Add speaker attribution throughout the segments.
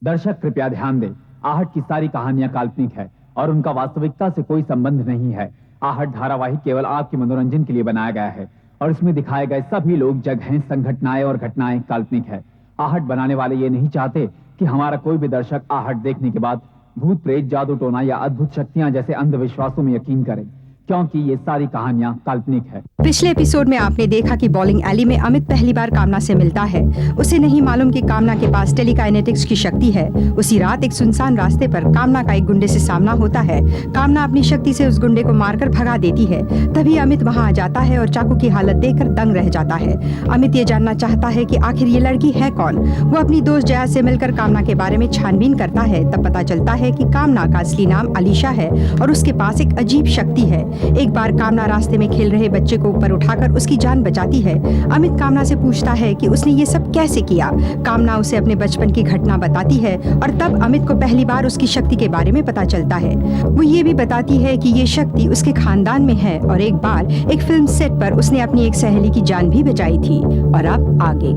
Speaker 1: दर्शक कृपया ध्यान दें, आहट की सारी कहानियां काल्पनिक है और उनका वास्तविकता से कोई संबंध नहीं है। आहट धारावाहिक केवल आपके मनोरंजन के लिए बनाया गया है और इसमें दिखाए गए सभी लोग, जगहें, संघटनाएं और घटनाएं काल्पनिक है। आहट बनाने वाले ये नहीं चाहते कि हमारा कोई भी दर्शक आहट देखने के बाद भूत प्रेत, जादू टोना या अद्भुत शक्तियां जैसे अंधविश्वासों में यकीन करें, क्योंकि ये सारी कहानियां काल्पनिक है।
Speaker 2: पिछले एपिसोड में आपने देखा कि बॉलिंग एली में अमित पहली बार कामना से मिलता है। उसे नहीं मालूम कि कामना के पास टेलीकाइनेटिक्स की शक्ति है। उसी रात एक सुनसान रास्ते पर कामना का एक गुंडे से सामना होता है। कामना अपनी शक्ति से उस गुंडे को मारकर भगा देती है। तभी अमित वहां आ जाता है और चाकू की हालत देखकर दंग रह जाता है। अमित ये जानना चाहता है कि आखिर ये लड़की है कौन। वो अपनी दोस्त जया से मिलकर कामना के बारे में छानबीन करता है। तब पता चलता है कि कामना का असली नाम अलीशा है और उसके पास एक अजीब शक्ति है। एक बार कामना रास्ते में खेल रहे बच्चे को ऊपर उठाकर उसकी जान बचाती है। अमित कामना से पूछता है कि उसने ये सब कैसे किया। कामना उसे अपने बचपन की घटना बताती है और तब अमित को पहली बार उसकी शक्ति के बारे में पता चलता है। वो ये भी बताती है कि ये शक्ति उसके खानदान में है और एक बार एक फिल्म सेट पर उसने अपनी एक सहेली की जान भी बचाई थी। और अब आगे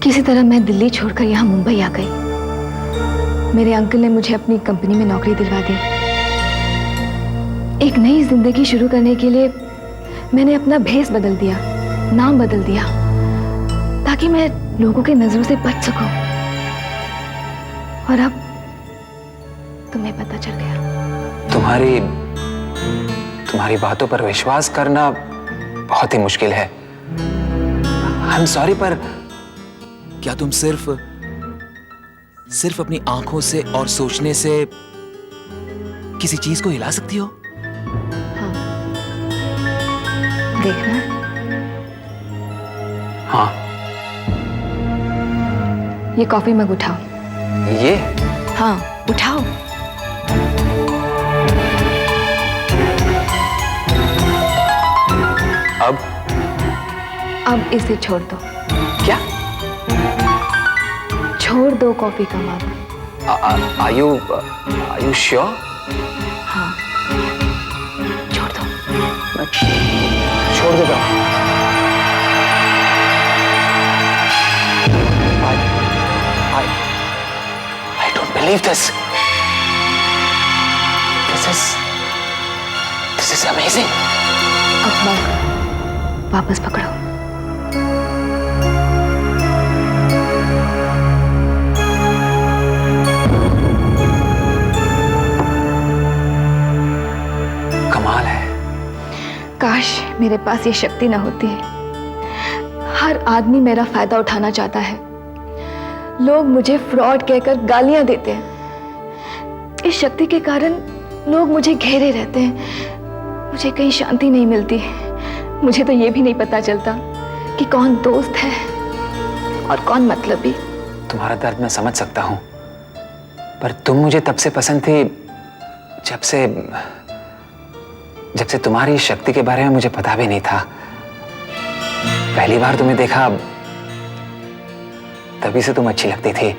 Speaker 3: किसी तरह मैं दिल्ली छोड़कर यहाँ मुंबई आ गई। मेरे अंकल ने मुझे अपनी कंपनी में नौकरी दिलवा दी। एक नई जिंदगी शुरू करने के लिए मैंने अपना भेष बदल दिया, नाम बदल दिया, ताकि मैं लोगों की नजरों से बच सकूं। और अब तुम्हें पता चल गया।
Speaker 4: तुम्हारी बातों पर विश्वास करना बहुत ही मुश्किल है। आई एम सॉरी, पर क्या तुम सिर्फ अपनी आंखों से और सोचने से किसी चीज को हिला सकती हो?
Speaker 3: हाँ, देखना।
Speaker 4: हाँ,
Speaker 3: ये कॉफी मग उठाओ।
Speaker 4: ये?
Speaker 3: हाँ, उठाओ। अब इसे छोड़ दो।
Speaker 4: क्या?
Speaker 3: छोड़ दो कॉफी का मग।
Speaker 4: Are you sure?
Speaker 3: हाँ, छोड़ दो।
Speaker 4: छोड़ देगा। I don't believe this. This is amazing.
Speaker 3: अब मग वापस पकड़ो।
Speaker 4: कमाल है।
Speaker 3: काश मेरे पास ये शक्ति ना होती। हर आदमी मेरा फायदा उठाना चाहता है। लोग मुझे फ्रॉड कहकर गालियां देते हैं। इस शक्ति के कारण लोग मुझे घेरे रहते हैं। मुझे कहीं शांति नहीं मिलती। मुझे तो ये भी नहीं पता चलता कि कौन दोस्त है और कौन मतलबी।
Speaker 4: तुम्हारा दर्द मैं समझ सकता हूं, पर तुम मुझे तब से पसंद थी जब से तुम्हारी शक्ति के बारे में मुझे पता भी नहीं था। पहली बार तुम्हें देखा तभी से तुम अच्छी लगती थी।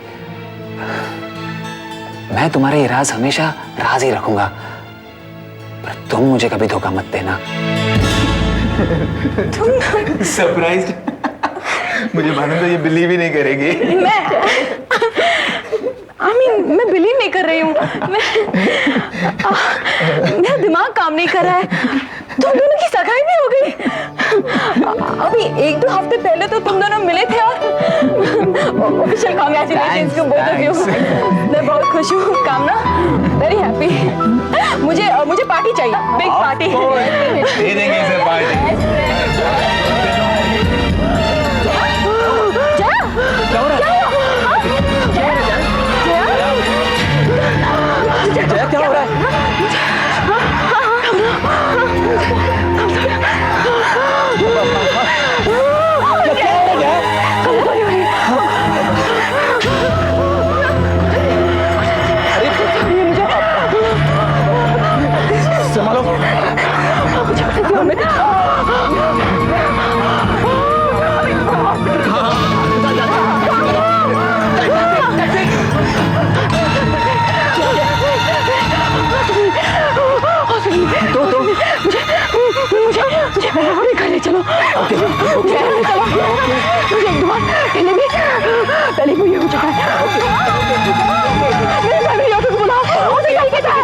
Speaker 4: मैं तुम्हारे ये राज हमेशा राज ही रखूंगा, पर तुम मुझे कभी धोखा मत देना।
Speaker 5: तुम सरप्राइज्ड? मुझे मालूम था ये बिलीव ही नहीं करेगी।
Speaker 6: मैं बिलीव नहीं कर रही हूँ। मेरा दिमाग काम नहीं कर रहा है। तुम दोनों की सगाई भी हो गई। अभी 1-2 हफ्ते पहले तो तुम दोनों मिले थे। और official congratulations to both of you. मैं बहुत खुश हूँ कामना, वेरी हैप्पी। मुझे पार्टी चाहिए, बिग पार्टी।
Speaker 5: दे देंगे इसे पार्टी।
Speaker 6: चलिए वो ये हो चुका है। मेरे फैमिली डॉक्टर को बुलाओ, उसे जल्दी जाओ।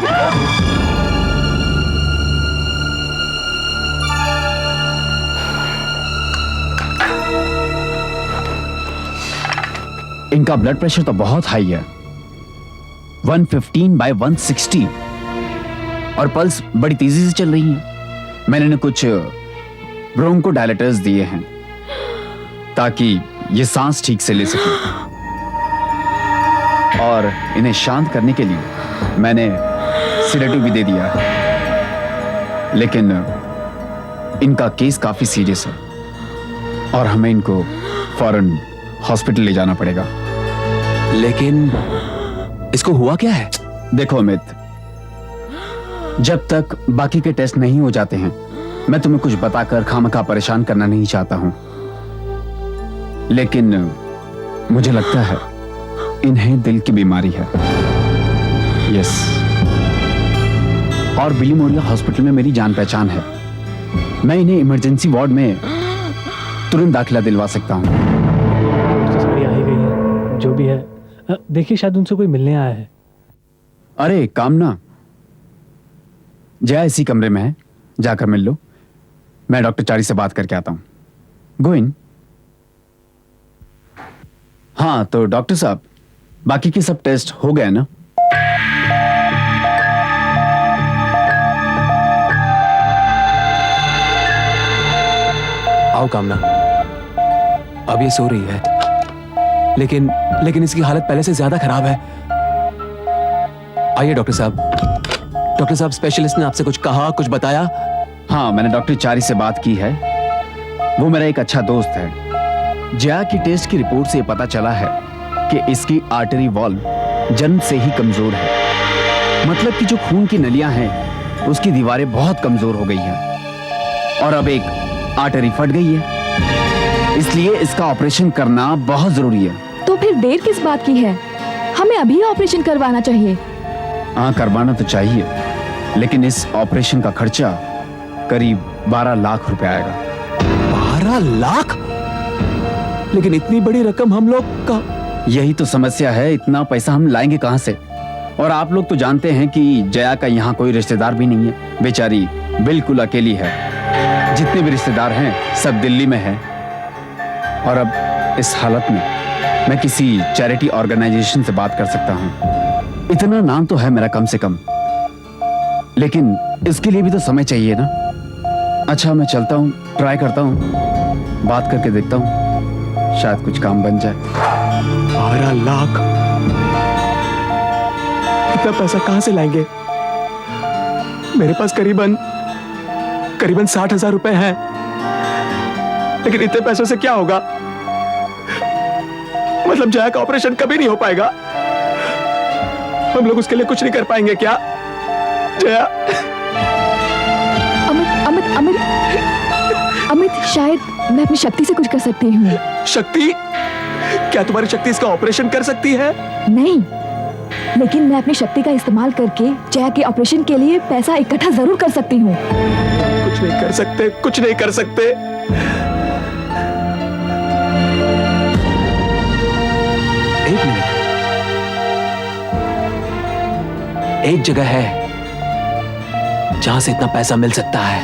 Speaker 1: इनका ब्लड प्रेशर तो बहुत हाई है, 115/160, और पल्स बड़ी तेजी से चल रही है। मैंने इन्हें कुछ ब्रोंकोडायलेटर्स दिए हैं ताकि ये सांस ठीक से ले सके, और इन्हें शांत करने के लिए मैंने सिडेटिव भी दे दिया है। लेकिन इनका केस काफी सीरियस है और हमें इनको फौरन हॉस्पिटल ले जाना पड़ेगा।
Speaker 4: लेकिन इसको हुआ क्या है?
Speaker 1: देखो अमित, जब तक बाकी के टेस्ट नहीं हो जाते हैं, मैं तुम्हें कुछ बताकर खामखा परेशान करना नहीं चाहता हूं। लेकिन मुझे लगता है इन्हें दिल की बीमारी है। यस, और बिली मोरिया हॉस्पिटल में मेरी जान पहचान है। मैं इन्हें इमरजेंसी वार्ड में तुरंत दाखिला दिलवा सकता हूं।
Speaker 7: सारी आ ही गई है, जो भी है। देखिए, शायद उनसे कोई मिलने आया है।
Speaker 1: अरे कामना, जया इसी कमरे में है, जाकर मिल लो। मैं डॉक्टर चारी से बात करके आता हूं। गो इन। हाँ तो डॉक्टर साहब, बाकी के सब टेस्ट हो गए ना?
Speaker 4: आओ कामना, अब ये सो रही है, लेकिन इसकी हालत पहले से ज्यादा खराब है। आइए डॉक्टर साहब। डॉक्टर साहब, स्पेशलिस्ट ने आपसे कुछ कहा, कुछ बताया?
Speaker 1: हाँ, मैंने डॉक्टर चारी से बात की है। वो मेरा एक अच्छा दोस्त है। जया की टेस्ट की रिपोर्ट से पता चला है कि इसकी आर्टरी वॉल्व जन्म से ही कमजोर है। मतलब कि जो खून की नलियां हैं, उसकी दीवारें बहुत कमजोर हो गई हैं, और अब एक आर्टरी फट गई है। इसलिए इसका ऑपरेशन करना बहुत जरूरी है।
Speaker 3: तो फिर देर किस बात की है? हमें अभी ऑपरेशन करवाना चाहिए।
Speaker 1: हाँ, करवाना तो चाहिए, लेकिन इस ऑपरेशन का खर्चा करीब 12 लाख रुपए आएगा।
Speaker 4: 12 लाख? लेकिन इतनी बड़ी रकम हम लोग का।
Speaker 1: यही तो समस्या है, इतना पैसा हम लाएंगे कहां से? और आप लोग तो जानते हैं कि जया का यहाँ कोई रिश्तेदार भी नहीं है। बेचारी बिल्कुल अकेली है। जितने भी रिश्तेदार हैं सब दिल्ली में हैं। और अब इस हालत में मैं किसी चैरिटी ऑर्गेनाइजेशन से बात कर सकता हूँ। इतना नाम तो है मेरा कम से कम, लेकिन इसके लिए भी तो समय चाहिए ना। अच्छा, मैं चलता हूँ, ट्राई करता हूँ, बात करके देखता हूँ, शायद कुछ काम बन जाए।
Speaker 4: 12 लाख? इतना पैसा कहां से लाएंगे? मेरे पास करीबन 60,000 रुपए हैं, लेकिन इतने पैसों से क्या होगा? मतलब जया का ऑपरेशन कभी नहीं हो पाएगा। हम लोग उसके लिए कुछ नहीं कर पाएंगे क्या? जया।
Speaker 3: अमित, शायद मैं अपनी शक्ति से कुछ कर सकती हूँ।
Speaker 4: शक्ति? क्या तुम्हारी शक्ति इसका ऑपरेशन कर सकती है?
Speaker 3: नहीं, लेकिन मैं अपनी शक्ति का इस्तेमाल करके जया के ऑपरेशन के लिए पैसा इकट्ठा जरूर कर सकती हूँ।
Speaker 4: कुछ नहीं कर सकते, कुछ नहीं कर सकते। एक मिनट, एक जगह है जहां से इतना पैसा मिल सकता है।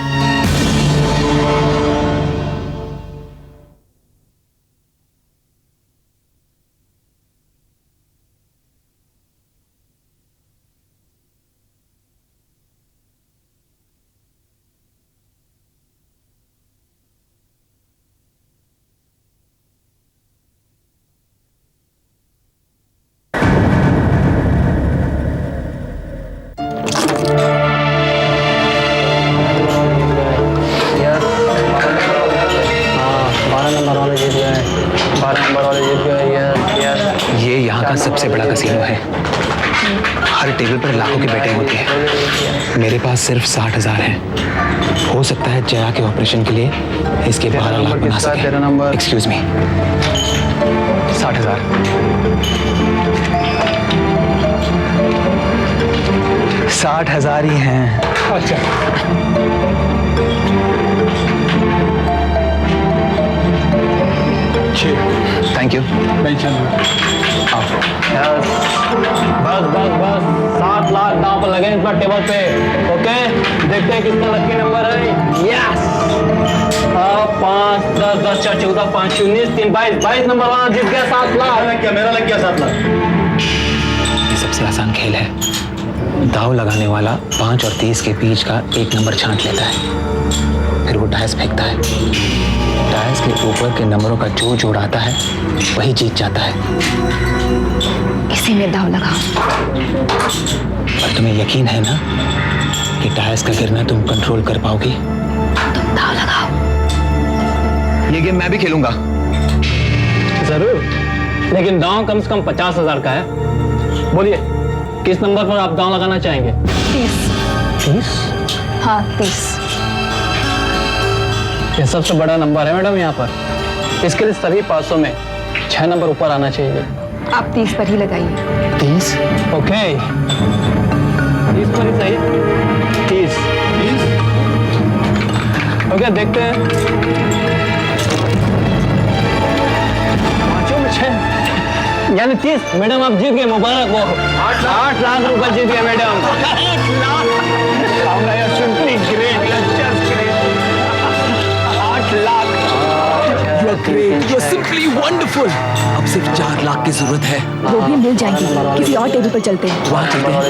Speaker 4: ये यहाँ का सबसे बड़ा कसीनो है। हर टेबल पर लाखों की बेटिंग होती है। मेरे पास सिर्फ 60,000 हैं। हो सकता है जया के ऑपरेशन के लिए इसके 12 लाख बना सके। Excuse me, 60,000। 60,000 ही हैं। अच्छा, थैंक यू।
Speaker 8: बस 7 लाख दांव पर लगे इस बार टेबल पे। ओके, देखते हैं किसका लकी नंबर है। यस, 5 10 10 4 14 5 19 3 22 नंबर वाला जीत गया 7 लाख। क्या मेरा लग गया 7 लाख?
Speaker 4: ये सबसे आसान खेल है। दाव लगाने वाला 5 और 30 के बीच का एक नंबर छांट लेता है, फिर वो डायस फेंकता है। डायस के ऊपर के नंबरों का जो जोड़ आता है वही जीत जाता है।
Speaker 3: इसी में दाव लगाओ।
Speaker 4: और तुम्हें यकीन है ना कि डायस का गिरना तुम कंट्रोल कर पाओगी?
Speaker 3: तुम दाव लगाओ।
Speaker 4: ये गेम मैं भी खेलूंगा।
Speaker 8: जरूर, लेकिन दांव कम से कम 50,000 का है। बोलिए, किस नंबर पर आप दांव लगाना चाहेंगे? 30।
Speaker 3: हाँ 30।
Speaker 8: ये सबसे बड़ा नंबर है मैडम यहाँ पर। इसके लिए सभी 500 में 6 नंबर ऊपर आना चाहिए।
Speaker 3: आप 30 पर ही लगाइए।
Speaker 4: 30?
Speaker 8: ओके, 30 पर ही सही। 30। ओके, देखते हैं। 5 में 6 यानी 30। मैडम आप जीत गए, मुबारक हो। 8 लाख रुपए जीत गए madam. 8 lakh.
Speaker 9: You're simply wonderful. अब सिर्फ 4 लाख की जरूरत है।
Speaker 3: वो भी मिल जाएंगी। किसी और टेबल पर चलते हैं।
Speaker 9: वहाँ चलते हैं।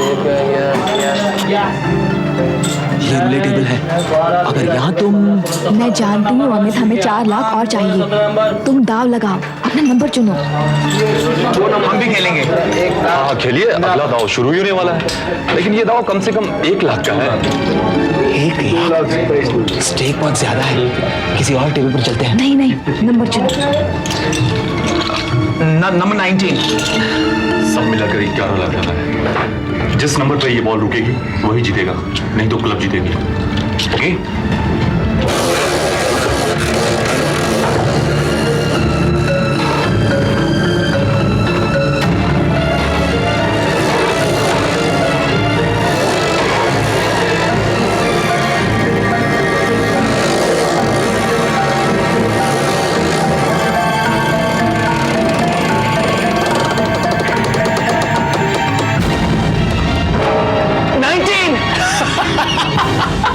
Speaker 9: ये वाली टेबल है। अगर यहाँ तुम
Speaker 3: मैं जानती हूँ अमित, हमें 4 लाख और चाहिए। तुम दाव लगाओ, अपना नंबर चुनो।
Speaker 5: हम भी खेलेंगे।
Speaker 10: हाँ खेलिए, अगला दाव शुरू ही होने वाला है। लेकिन ये दाव कम से कम 1 लाख का है।
Speaker 4: 1 लाख? स्टेक बहुत ज्यादा है, किसी और टेबल पर चलते हैं।
Speaker 3: नहीं, नंबर चुनो।
Speaker 5: नंबर 19।
Speaker 10: सब मिलाकर 11 लाख जाना है। जिस नंबर पे ये बॉल रुकेगी वही जीतेगा, नहीं तो क्लब जीतेगी। ओके?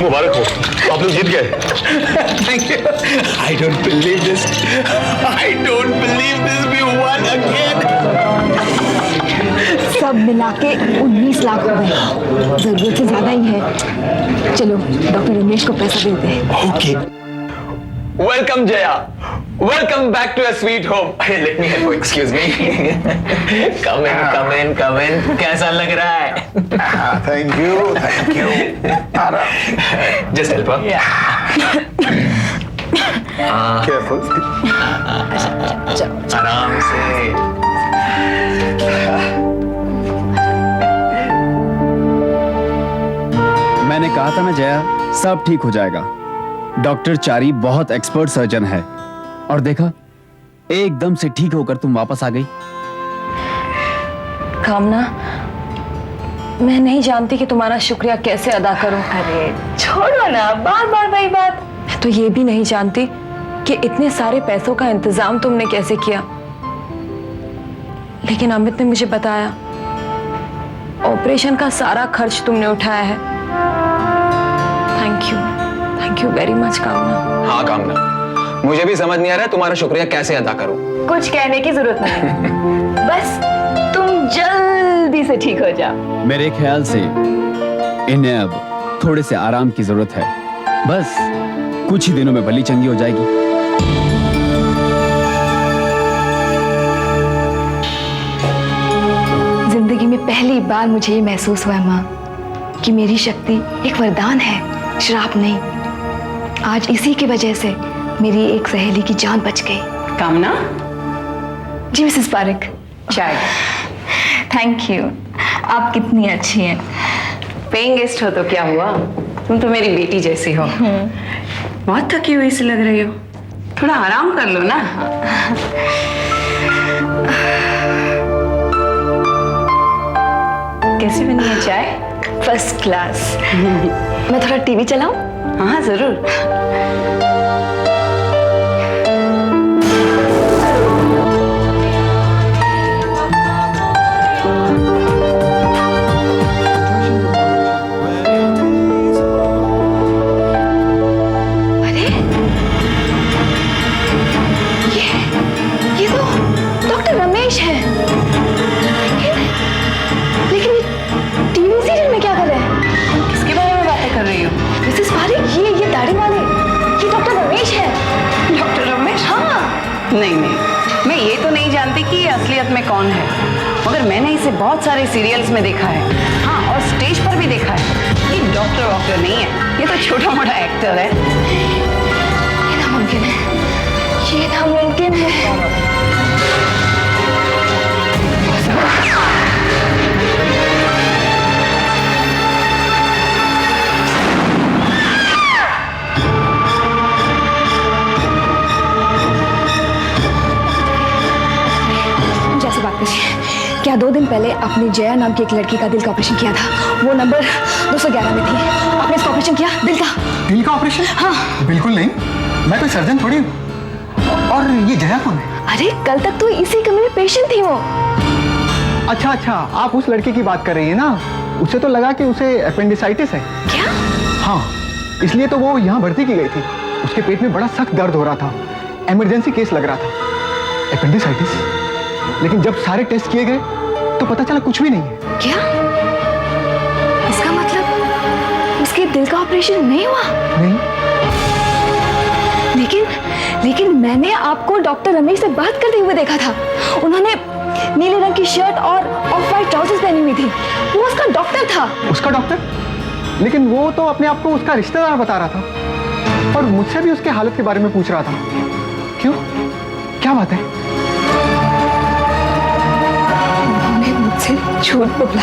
Speaker 10: मुबारक हो, आप लोग जीत गए।
Speaker 5: Thank you. I don't believe this. I don't believe this. We won again.
Speaker 3: सब मिला के 19 लाख हो गए। जरूरत से ज्यादा ही है। चलो डॉक्टर रमेश को पैसा देते हैं।
Speaker 5: Okay. Welcome Jaya. Welcome back to a sweet home. Let me help you. Excuse me. Come in. कैसा लग रहा है?
Speaker 10: Thank you.
Speaker 5: Just help her.
Speaker 10: Careful.
Speaker 5: आराम से।
Speaker 1: मैंने कहा था ना जया, सब ठीक हो जाएगा। डॉक्टर चारी बहुत एक्सपर्ट सर्जन है, और देखा एकदम से ठीक होकर तुम वापस आ गई।
Speaker 6: कामना, मैं नहीं जानती कि तुम्हारा शुक्रिया कैसे अदा करूं। अरे छोड़ो ना, बार बार वही बात। मैं तो ये भी नहीं जानती कि इतने सारे पैसों का इंतजाम तुमने कैसे किया, लेकिन अमित ने मुझे बताया ऑपरेशन का सारा खर्च तुमने उठाया है। थैंक यू वेरी मच कामना।
Speaker 4: हाँ कामना, मुझे भी समझ नहीं आ रहा है तुम्हारा शुक्रिया कैसे अदा करूं।
Speaker 6: कुछ कहने की जरूरत नहीं, बस तुम जल्दी से ठीक हो जाओ।
Speaker 1: मेरे ख्याल से इन्हें अब थोड़े से आराम की जरूरत है। बस कुछ ही दिनों में भली चंगी हो जाएगी।
Speaker 3: जिंदगी में पहली बार मुझे ये महसूस हुआ माँ कि मेरी शक्ति एक वरदान है, श्राप नहीं। आज इसी की वजह से मेरी एक सहेली की जान बच गई।
Speaker 6: कामना,
Speaker 3: जी मिसेस पारिक,
Speaker 6: चाय।
Speaker 3: Thank you. आप कितनी अच्छी हैं।
Speaker 6: पेइंग गेस्ट हो तो क्या हुआ, तुम तो मेरी बेटी जैसी हो। बहुत थकी हुई सी लग रही हो, थोड़ा आराम कर लो ना। कैसी बनी है चाय?
Speaker 3: First class. मैं थोड़ा टीवी चलाऊं?
Speaker 6: हाँ जरूर।
Speaker 11: मैं ये तो नहीं जानती कि ये असलियत में कौन है, मगर मैंने इसे बहुत सारे सीरियल्स में देखा है। हाँ, और स्टेज पर भी देखा है। ये डॉक्टर नहीं है, ये तो छोटा मोटा एक्टर है।
Speaker 3: ये नामुमकिन है, ये नामुमकिन है। क्या 2 दिन पहले आपने जया नाम की एक लड़की का दिल का ऑपरेशन किया था? वो नंबर 211 में थी। आपने इसका ऑपरेशन किया? दिल का ऑपरेशन? हाँ।
Speaker 12: बिल्कुल नहीं, मैं कोई सर्जन थोड़ी हूँ। और ये जया कौन है?
Speaker 3: अरे कल तक तो इसी कमरे में पेशेंट थी वो।
Speaker 12: अच्छा, आप उस लड़के की बात कर रही है ना? उसे तो लगा कि उसे एपेंडिसाइटिस है।
Speaker 3: क्या?
Speaker 12: हाँ, इसलिए तो वो यहाँ भर्ती की गई थी। उसके पेट में बड़ा सख्त दर्द हो रहा था, इमरजेंसी केस लग रहा था। एपेंडिसाइटिस? लेकिन जब सारे टेस्ट किए गए तो पता चला कुछ भी नहीं है।
Speaker 3: क्या? इसका मतलब उसके दिल का ऑपरेशन नहीं हुआ?
Speaker 12: नहीं।
Speaker 3: लेकिन मैंने आपको डॉक्टर रमेश से बात करते हुए देखा था। उन्होंने नीले रंग की शर्ट और ऑफ वाइट ट्राउजर्स पहनी हुई थी। वो उसका डॉक्टर था।
Speaker 12: उसका डॉक्टर? लेकिन वो तो अपने आप को उसका रिश्तेदार बता रहा था और मुझसे भी उसके हालत के बारे में पूछ रहा था। क्यों? क्या बात है?
Speaker 3: मुझसे झूठ बोला।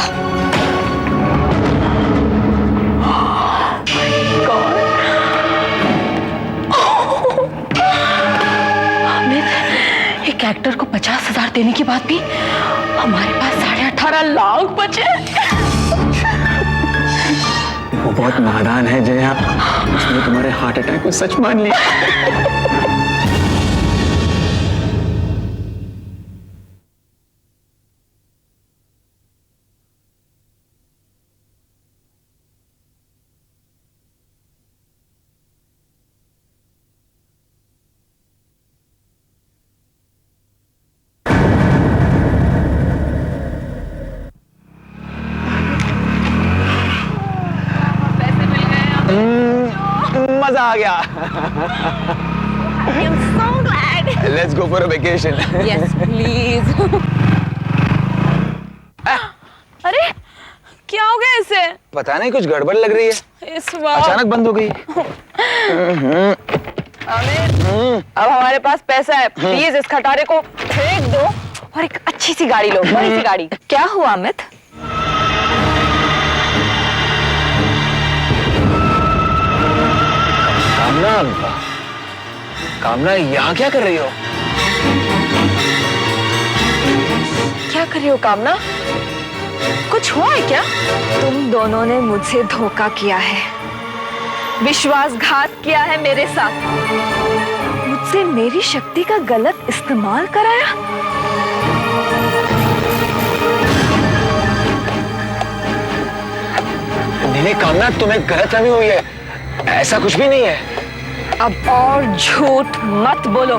Speaker 11: एक एक्टर को 50,000 देने के बाद भी हमारे पास 18.5 लाख बचे।
Speaker 4: वो बहुत नादान है जया, उसने तुम्हारे हार्ट अटैक को सच मान लिया। मजा आ गया।
Speaker 6: I am so glad.
Speaker 5: Let's go for a vacation.
Speaker 6: Yes, please. अरे क्या हो गया इसे?
Speaker 5: पता नहीं, कुछ गड़बड़ लग रही है।
Speaker 6: इस बार
Speaker 5: अचानक बंद हो गई।
Speaker 6: आमिर, अब हमारे पास पैसा है, प्लीज इस खटारे को फेंक दो और एक अच्छी सी गाड़ी लो, बड़ी सी गाड़ी। क्या हुआ अमित?
Speaker 5: कामना यहाँ क्या कर रही हो?
Speaker 6: क्या कर रही हो कामना? कुछ हुआ है क्या?
Speaker 3: तुम दोनों ने मुझसे धोखा किया है, विश्वासघात किया है मेरे साथ। मुझसे मेरी शक्ति का गलत इस्तेमाल कराया।
Speaker 5: नहीं कामना, तुम्हें गलतफहमी हुई है, ऐसा कुछ भी नहीं है।
Speaker 6: अब और झूठ मत बोलो।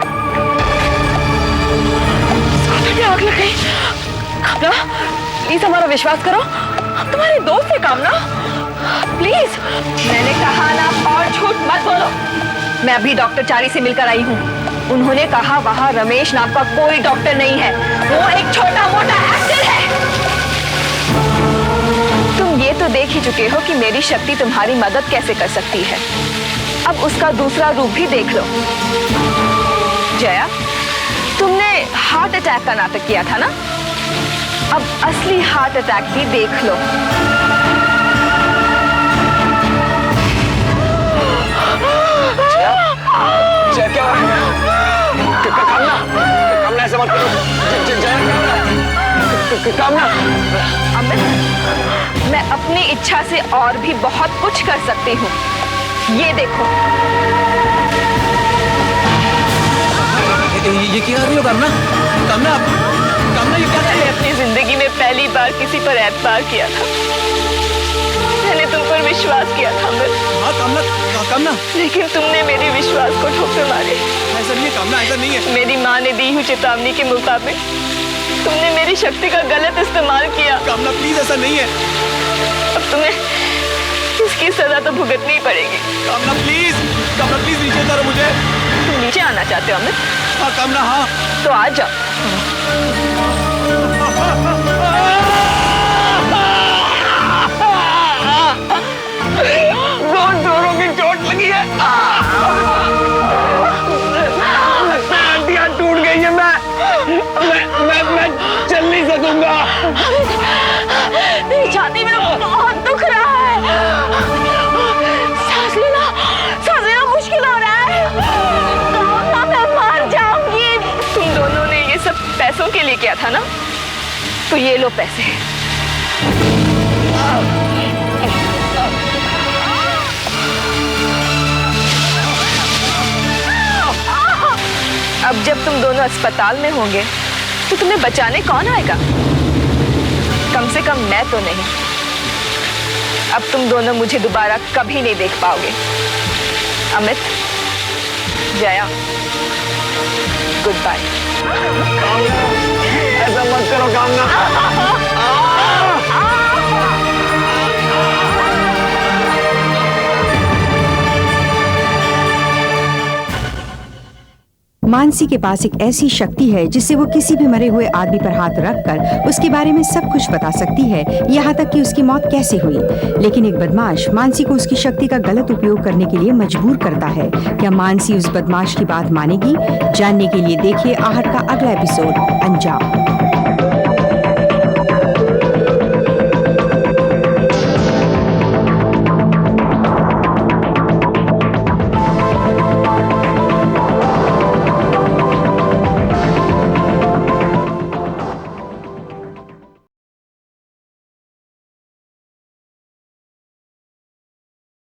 Speaker 6: आग लग गई। कामना प्लीज हमारा विश्वास करो, हम तुम्हारे दोस्त हैं कामना, प्लीज। मैंने कहा ना, और झूठ मत बोलो। मैं अभी डॉक्टर चारी से मिलकर आई हूँ। उन्होंने कहा वहां रमेश नाम का कोई डॉक्टर नहीं है, वो एक छोटा मोटा एक्टर है। तुम ये तो देख ही चुके हो कि मेरी शक्ति तुम्हारी मदद कैसे कर सकती है। अब उसका दूसरा रूप भी देख लो। जया, तुमने हार्ट अटैक का नाटक किया था ना? अब असली हार्ट अटैक भी देख लो।
Speaker 5: जया क्या हुआ? कामना ऐसे मत करो। कामना।
Speaker 6: अमित, मैं अपनी इच्छा से और भी बहुत कुछ कर सकती हूँ। ये देखो।
Speaker 9: ये क्या कर रही हो कामना? कामना ये क्या?
Speaker 6: मैंने अपनी जिंदगी में पहली बार किसी पर एतबार किया था। मैंने तुम पर विश्वास किया था अमित।
Speaker 9: हाँ कामना।
Speaker 6: लेकिन तुमने मेरे विश्वास को ठोकर मारे।
Speaker 9: ऐसा नहीं है कामना, ऐसा नहीं है।
Speaker 6: मेरी माँ ने दी हुई चेतावनी के मुताबिक तुमने मेरी शक्ति का गलत इस्तेमाल किया।
Speaker 9: कामना प्लीज, ऐसा नहीं है।
Speaker 6: अब तुम्हें इसकी सजा तो भुगतनी ही पड़ेगी।
Speaker 9: कामना प्लीज नीचे उतारो मुझे।
Speaker 6: नीचे आना चाहते हो अमित?
Speaker 9: हाँ कामना हाँ।
Speaker 6: तो आ जाओ।
Speaker 5: जोरों की चोट लगी है। हड्डियां टूट गई है। मैं चल नहीं सकूंगा।
Speaker 6: मेरी छाती में बहुत दुख रहा है। सांस लेना मुश्किल हो रहा है। कामना, मैं मर जाऊंगी। तुम दोनों ने ये सब पैसों के लिए किया था ना, तो ये लो पैसे। अब जब तुम दोनों अस्पताल में होंगे तो तुम्हें बचाने कौन आएगा? कम से कम मैं तो नहीं। अब तुम दोनों मुझे दोबारा कभी नहीं देख पाओगे। Amit, Jaya, goodbye.
Speaker 5: ऐसा मत करो कामना।
Speaker 2: मानसी के पास एक ऐसी शक्ति है जिससे वो किसी भी मरे हुए आदमी पर हाथ रखकर उसके बारे में सब कुछ बता सकती है, यहाँ तक कि उसकी मौत कैसे हुई। लेकिन एक बदमाश मानसी को उसकी शक्ति का गलत उपयोग करने के लिए मजबूर करता है। क्या मानसी उस बदमाश की बात मानेगी? जानने के लिए देखिए आहट का अगला एपिसोड अंजाम।